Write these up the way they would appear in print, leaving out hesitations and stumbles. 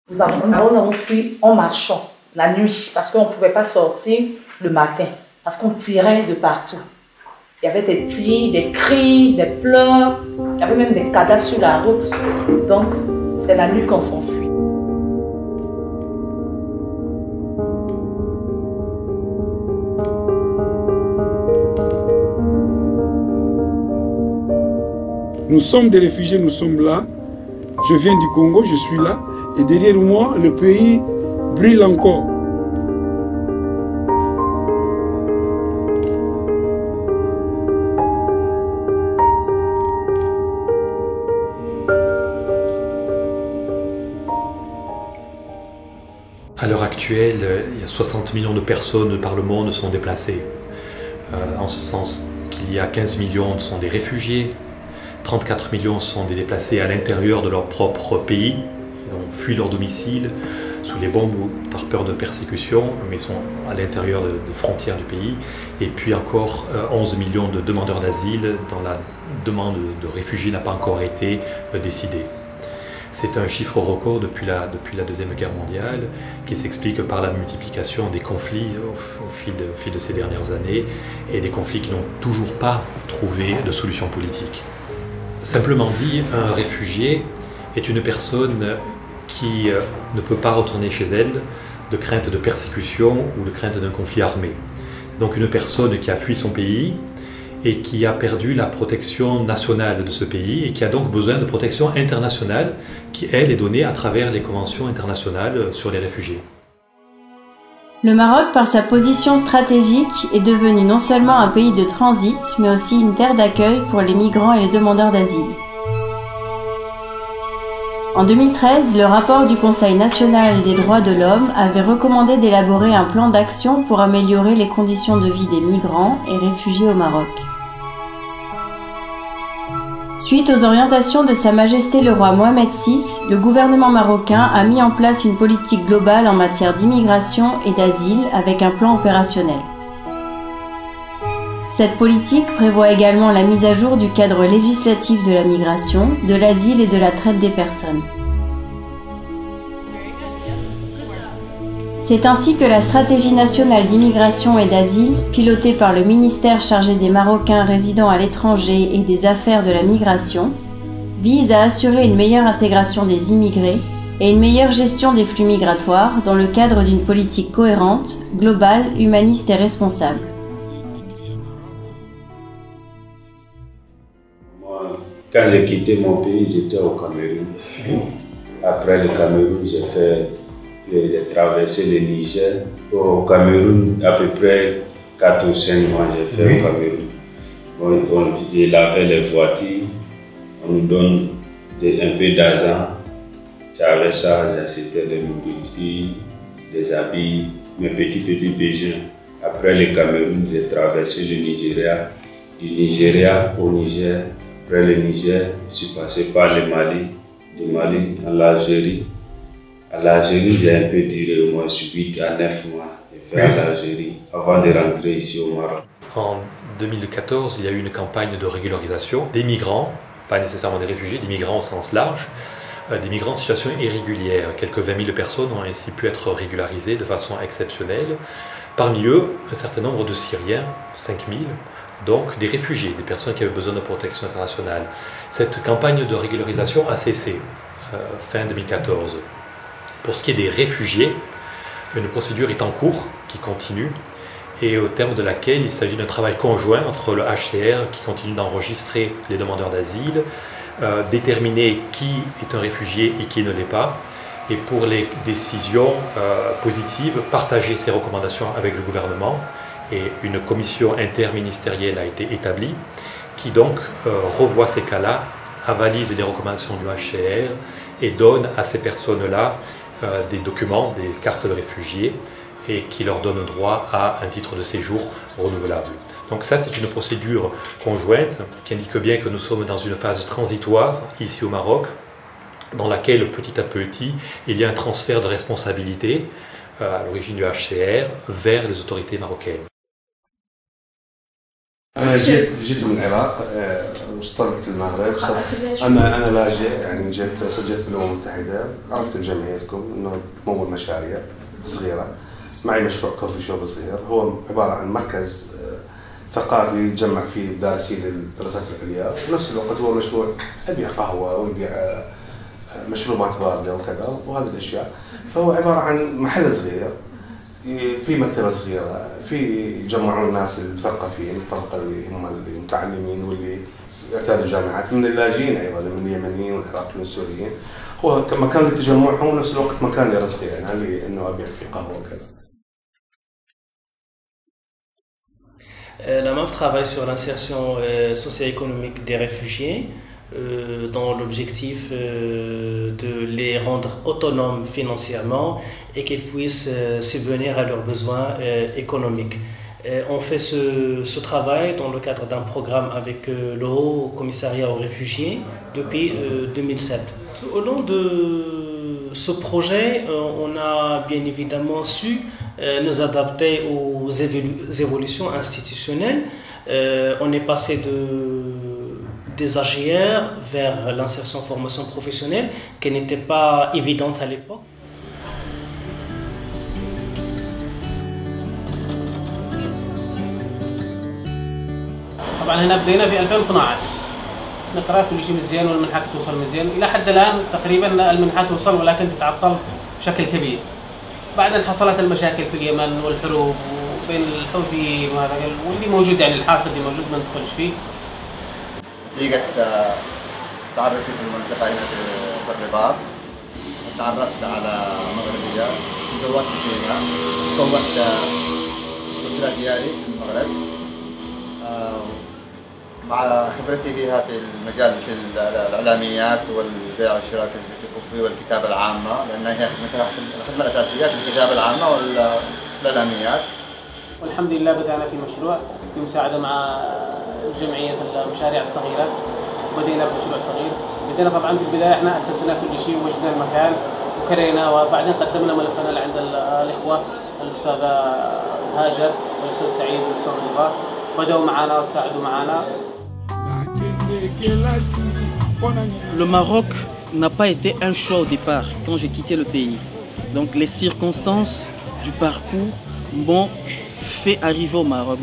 Nous avons fui en marchant la nuit parce qu'on ne pouvait pas sortir le matin, parce qu'on tirait de partout. Il y avait des tirs, des cris, des pleurs, il y avait même des cadavres sur la route. Donc, c'est la nuit qu'on s'enfuit. Nous sommes des réfugiés, nous sommes là. Je viens du Congo, je suis là. Et derrière moi, le pays brille encore. À l'heure actuelle, il y a 60 millions de personnes par le monde sont déplacées. En ce sens qu'il y a 15 millions sont des réfugiés, 34 millions sont des déplacés à l'intérieur de leur propre pays. Ils ont fui leur domicile sous les bombes ou par peur de persécution, mais sont à l'intérieur des frontières du pays. Et puis encore 11 millions de demandeurs d'asile dont la demande de réfugiés n'a pas encore été décidée. C'est un chiffre record depuis la Deuxième Guerre mondiale qui s'explique par la multiplication des conflits au fil de ces dernières années et des conflits qui n'ont toujours pas trouvé de solution politique. Simplement dit, un réfugié est une personne qui ne peut pas retourner chez elle de crainte de persécution ou de crainte d'un conflit armé. C'est donc une personne qui a fui son pays et qui a perdu la protection nationale de ce pays et qui a donc besoin de protection internationale qui, elle, est donnée à travers les conventions internationales sur les réfugiés. Le Maroc, par sa position stratégique, est devenu non seulement un pays de transit, mais aussi une terre d'accueil pour les migrants et les demandeurs d'asile. En 2013, le rapport du Conseil national des droits de l'homme avait recommandé d'élaborer un plan d'action pour améliorer les conditions de vie des migrants et réfugiés au Maroc. Suite aux orientations de Sa Majesté le roi Mohamed VI, le gouvernement marocain a mis en place une politique globale en matière d'immigration et d'asile avec un plan opérationnel. Cette politique prévoit également la mise à jour du cadre législatif de la migration, de l'asile et de la traite des personnes. C'est ainsi que la stratégie nationale d'immigration et d'asile, pilotée par le ministère chargé des Marocains résidant à l'étranger et des affaires de la migration, vise à assurer une meilleure intégration des immigrés et une meilleure gestion des flux migratoires dans le cadre d'une politique cohérente, globale, humaniste et responsable. Quand j'ai quitté mon pays, j'étais au Cameroun. Après le Cameroun, j'ai traversé le Niger. Au Cameroun, à peu près 4 ou 5 mois, j'ai fait au Cameroun. Il avait les voitures, on nous donne un peu d'argent. Avec ça, j'achetais les nourritures, des habits, mes petits besoins. Après le Cameroun, j'ai traversé le Nigeria. Du Nigeria au Niger. Après le Niger, je suis passé par le Mali, du Mali à l'Algérie. À l'Algérie, j'ai un peu duré au moins 8 à 9 mois. J'ai fait à l'Algérie avant de rentrer ici au Maroc. En 2014, il y a eu une campagne de régularisation des migrants, pas nécessairement des réfugiés, des migrants au sens large, des migrants en situation irrégulière. Quelques 20 000 personnes ont ainsi pu être régularisées de façon exceptionnelle. Parmi eux, un certain nombre de Syriens, 5 000, donc des réfugiés, des personnes qui avaient besoin de protection internationale. Cette campagne de régularisation a cessé fin 2014. Pour ce qui est des réfugiés, une procédure est en cours qui continue et au terme de laquelle il s'agit d'un travail conjoint entre le HCR qui continue d'enregistrer les demandeurs d'asile, déterminer qui est un réfugié et qui ne l'est pas, et pour les décisions positives, partager ces recommandations avec le gouvernement. Et une commission interministérielle a été établie qui donc revoit ces cas-là, avalise les recommandations du HCR et donne à ces personnes-là des documents, des cartes de réfugiés et qui leur donne droit à un titre de séjour renouvelable. Donc ça, c'est une procédure conjointe qui indique bien que nous sommes dans une phase transitoire ici au Maroc dans laquelle petit à petit il y a un transfert de responsabilité à l'origine du HCR vers les autorités marocaines. أنا جيت من العراق وصلت المغرب. أنا لاجئ يعني جيت سجلت بالأمم المتحدة، عرفت بجمعيتكم إنه تمول مشاريع صغيرة. معي مشروع كوفي شوب صغير، هو عبارة عن مركز ثقافي يجمع فيه دارسين للدراسات العليا، وفي نفس الوقت هو مشروع يبيع قهوة ويبيع مشروبات باردة وكذا وهذه الأشياء. فهو عبارة عن محل صغير في مكتبة صغيرة، في يجمعون الناس المثقفين، الطبقة اللي هم المتعلمين واللي يرتادوا الجامعات، من اللاجئين أيضا، من اليمنيين والعراقيين والسوريين. هو مكان للتجمع وفي نفس الوقت مكان لرزقي، يعني لأنه أبيع فيه قهوة وكذا. La MAF travaille sur l'insertion socio-économique des réfugiés dans l'objectif de les rendre autonomes financièrement et qu'ils puissent subvenir à leurs besoins économiques. On fait ce travail dans le cadre d'un programme avec le Haut Commissariat aux réfugiés depuis 2007. Au long de ce projet, on a bien évidemment su nous adapter aux évolutions institutionnelles. On est passé des AGR vers l'insertion formation professionnelle qui n'était pas évidente à l'époque. طبعا هنا بدينا في 2012 نقرا كل شيء مزيان والمنحات توصل مزيان، الى حد الان تقريبا المنحات توصل ولكن تتعطل بشكل كبير. بعدين حصلت المشاكل في اليمن والحروب وبين الحوثيين وهذا واللي موجود، يعني الحاصل اللي موجود ما ندخلش فيه. طريقة تعرفي في المنطقة هنا في الرباط، تعرفت على مغربية، تزوجت فيها، كونت الأسرة ديالي في المغرب. مع خبرتي فيها في المجال في الإعلاميات والبيع والشراء في والكتابة العامة، لأن هي الخدمة الأساسية في الكتابة العامة والإعلاميات. والحمد لله بدأنا في مشروع بمساعدة مع جمعية المشاريع الصغيرة، بدينا بمشروع صغير. بدينا طبعا في البداية احنا أسسنا كل شيء ووجدنا المكان وكرينا، وبعدين قدمنا ملفنا لعند الإخوة الأستاذة هاجر والأستاذ سعيد والأستاذ رضا، بدأوا معنا وتساعدوا معنا. Le Maroc n'a pas été un choix au départ quand j'ai quitté le pays. Donc les circonstances du parcours m'ont fait arriver au Maroc.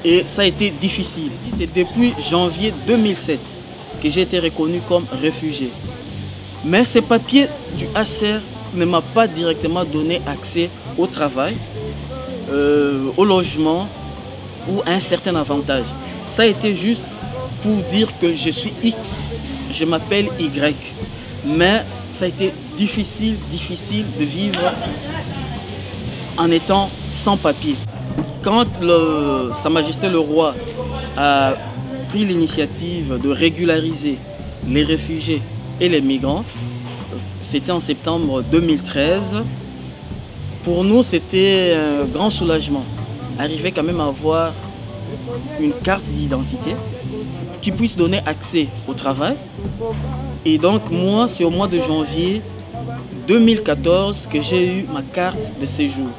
Et ça a été difficile. C'est depuis janvier 2007 que j'ai été reconnu comme réfugié. Mais ces papiers du HCR ne m'ont pas directement donné accès au travail, au logement ou à un certain avantage. Ça a été juste pour dire que je suis X, je m'appelle Y. Mais ça a été difficile de vivre en étant sans papier. Quand Sa Majesté le Roi a pris l'initiative de régulariser les réfugiés et les migrants, c'était en septembre 2013, pour nous c'était un grand soulagement. Arriver quand même à avoir une carte d'identité qui puisse donner accès au travail. Et donc moi, c'est au mois de janvier 2014 que j'ai eu ma carte de séjour.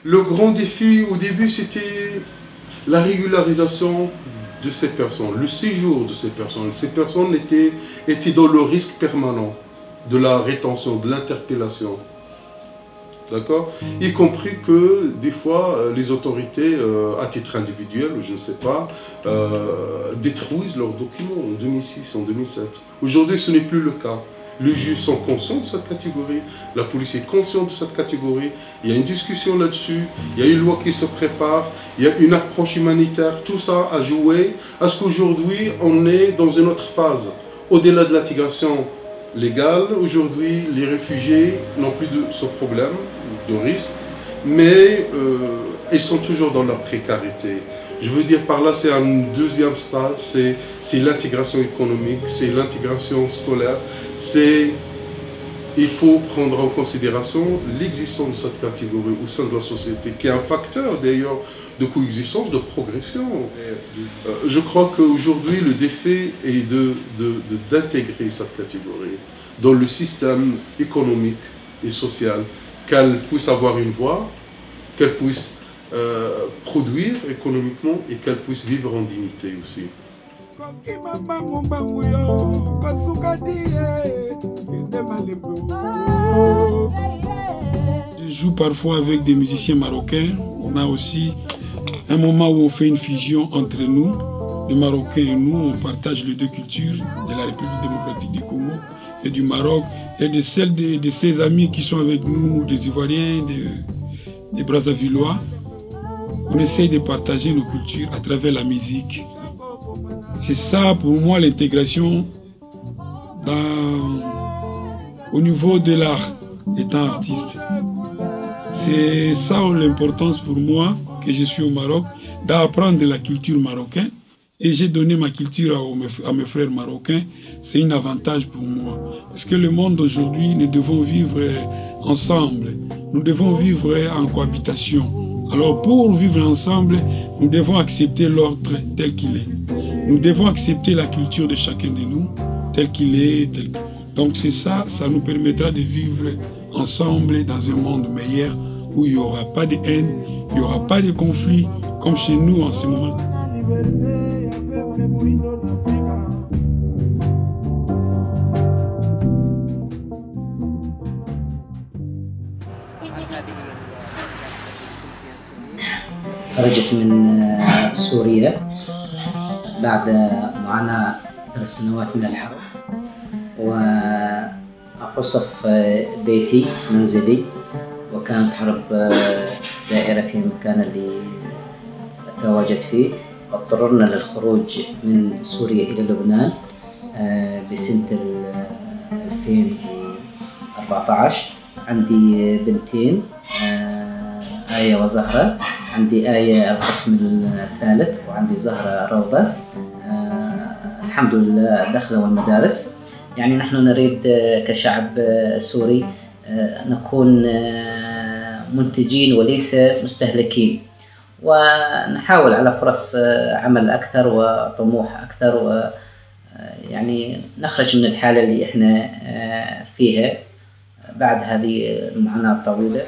Le grand défi au début, c'était la régularisation de ces personnes, le séjour de ces personnes. Ces personnes étaient dans le risque permanent de la rétention, de l'interpellation. D'accord? Y compris que des fois, les autorités, à titre individuel, je ne sais pas, détruisent leurs documents en 2006, en 2007. Aujourd'hui, ce n'est plus le cas. Les juges sont conscients de cette catégorie, la police est consciente de cette catégorie, il y a une discussion là-dessus, il y a une loi qui se prépare, il y a une approche humanitaire, tout ça a joué à ce qu'aujourd'hui on est dans une autre phase. Au-delà de l'intégration légale, aujourd'hui les réfugiés n'ont plus de ce problème de risque, mais ils sont toujours dans la précarité. Je veux dire par là, c'est un deuxième stade, c'est l'intégration économique, c'est l'intégration scolaire, il faut prendre en considération l'existence de cette catégorie au sein de la société, qui est un facteur d'ailleurs de coexistence, de progression. Je crois qu'aujourd'hui, le défi est d'intégrer cette catégorie dans le système économique et social, qu'elle puisse avoir une voix, qu'elle puisse produire économiquement et qu'elles puissent vivre en dignité aussi. Je joue parfois avec des musiciens marocains. On a aussi un moment où on fait une fusion entre nous, les Marocains et nous. On partage les deux cultures de la République démocratique du Congo et du Maroc et de celles de ses amis qui sont avec nous, des Ivoiriens, des Brazzavillois. On essaye de partager nos cultures à travers la musique. C'est ça pour moi l'intégration au niveau de l'art, étant artiste. C'est ça l'importance pour moi, que je suis au Maroc, d'apprendre la culture marocaine. Et j'ai donné ma culture à mes frères marocains. C'est un avantage pour moi. Parce que le monde d'aujourd'hui, nous devons vivre ensemble. Nous devons vivre en cohabitation. Alors pour vivre ensemble, nous devons accepter l'ordre tel qu'il est. Nous devons accepter la culture de chacun de nous, tel qu'il est. Donc c'est ça, ça nous permettra de vivre ensemble dans un monde meilleur où il n'y aura pas de haine, il n'y aura pas de conflit, comme chez nous en ce moment. خرجت من سوريا بعد معاناة 3 سنوات من الحرب وقصف بيتي منزلي وكانت حرب دائرة في المكان اللي تواجدت فيه واضطررنا للخروج من سوريا إلى لبنان بسنة 2014. عندي بنتين آية وزهرة. عندي آية القسم الثالث وعندي زهرة روضة. الحمد لله دخلوا المدارس. يعني نحن نريد كشعب سوري نكون منتجين وليس مستهلكين ونحاول على فرص عمل أكثر وطموح أكثر ويعني نخرج من الحالة اللي إحنا فيها بعد هذه المعاناة الطويلة.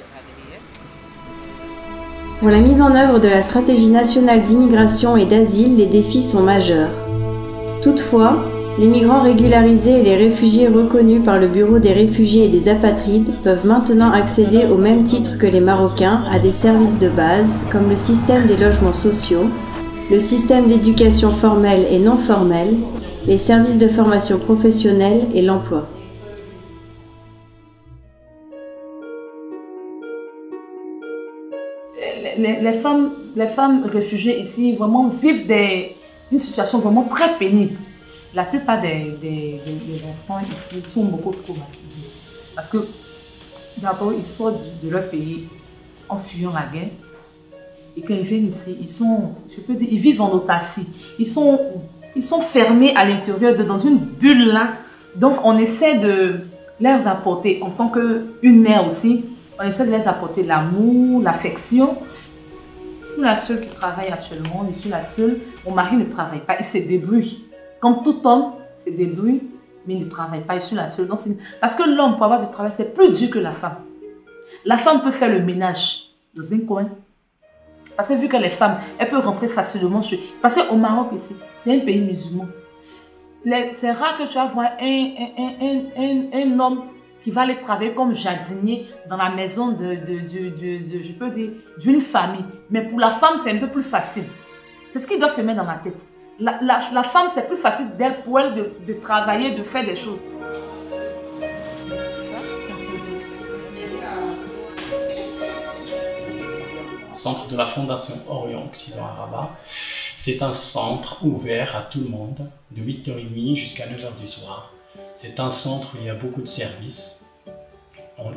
Pour la mise en œuvre de la stratégie nationale d'immigration et d'asile, les défis sont majeurs. Toutefois, les migrants régularisés et les réfugiés reconnus par le Bureau des réfugiés et des apatrides peuvent maintenant accéder au même titre que les Marocains à des services de base comme le système des logements sociaux, le système d'éducation formelle et non formelle, les services de formation professionnelle et l'emploi. Les femmes réfugiées ici vraiment vivent une situation vraiment très pénible. La plupart des enfants ici sont beaucoup traumatisés. Parce que d'abord, ils sortent de leur pays en fuyant la guerre. Et quand ils viennent ici, ils vivent en autarcie. Ils sont fermés à l'intérieur, dans une bulle là. Donc on essaie de leur apporter, en tant qu'une mère aussi, on essaie de leur apporter l'amour, l'affection. Je suis la seule qui travaille actuellement, je suis la seule. Mon mari ne travaille pas, il se débrouille. Comme tout homme se débrouille, mais il ne travaille pas, je suis la seule. Donc, parce que l'homme, pour avoir du travail, c'est plus dur que la femme. La femme peut faire le ménage dans un coin. Parce que vu que les femmes, elles peuvent rentrer facilement chez... Parce qu'au Maroc, ici, c'est un pays musulman. C'est rare que tu vas voir un homme qui va aller travailler comme jardinier dans la maison je peux dire, d'une famille. Mais pour la femme, c'est un peu plus facile. C'est ce qui doit se mettre dans la tête. La femme, c'est plus facile pour elle de travailler, de faire des choses. Centre de la Fondation Orient-Occident à Rabat, c'est un centre ouvert à tout le monde, de 8h30 jusqu'à 9h du soir. C'est un centre où il y a beaucoup de services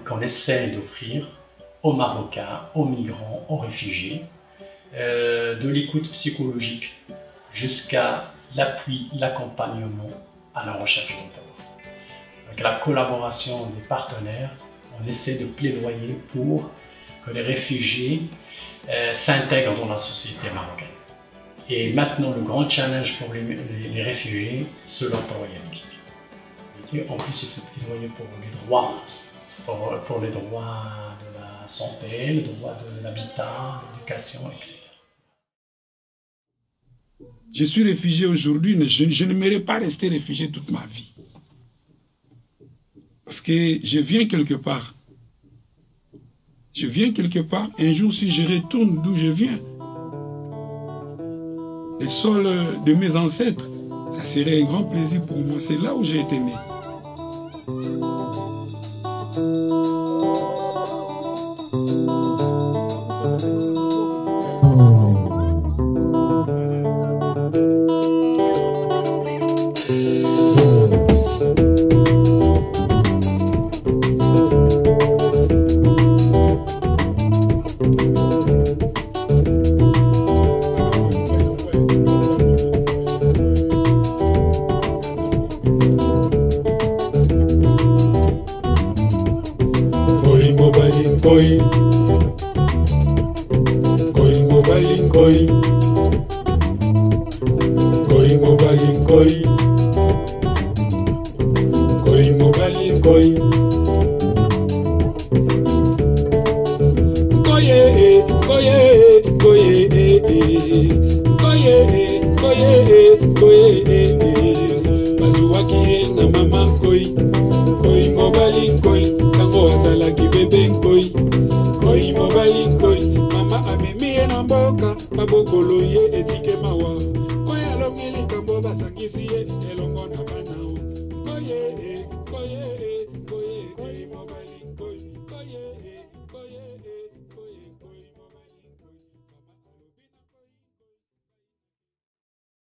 qu'on essaie d'offrir aux Marocains, aux migrants, aux réfugiés, de l'écoute psychologique jusqu'à l'appui, l'accompagnement à la recherche d'emploi. Avec la collaboration des partenaires, on essaie de plaidoyer pour que les réfugiés s'intègrent dans la société marocaine. Et maintenant, le grand challenge pour les réfugiés, c'est l'employabilité. En plus, il faut plaidoyer pour les droits, pour les droits la santé, le droit de l'habitat, l'éducation, etc. Je suis réfugié aujourd'hui, mais je n'aimerais pas rester réfugié toute ma vie. Parce que je viens quelque part. Je viens quelque part. Un jour, si je retourne d'où je viens, les sols de mes ancêtres, ça serait un grand plaisir pour moi. C'est là où j'ai été né. Mabokolo ye etike mawa koya longili kambo basangisi ye elongo na bana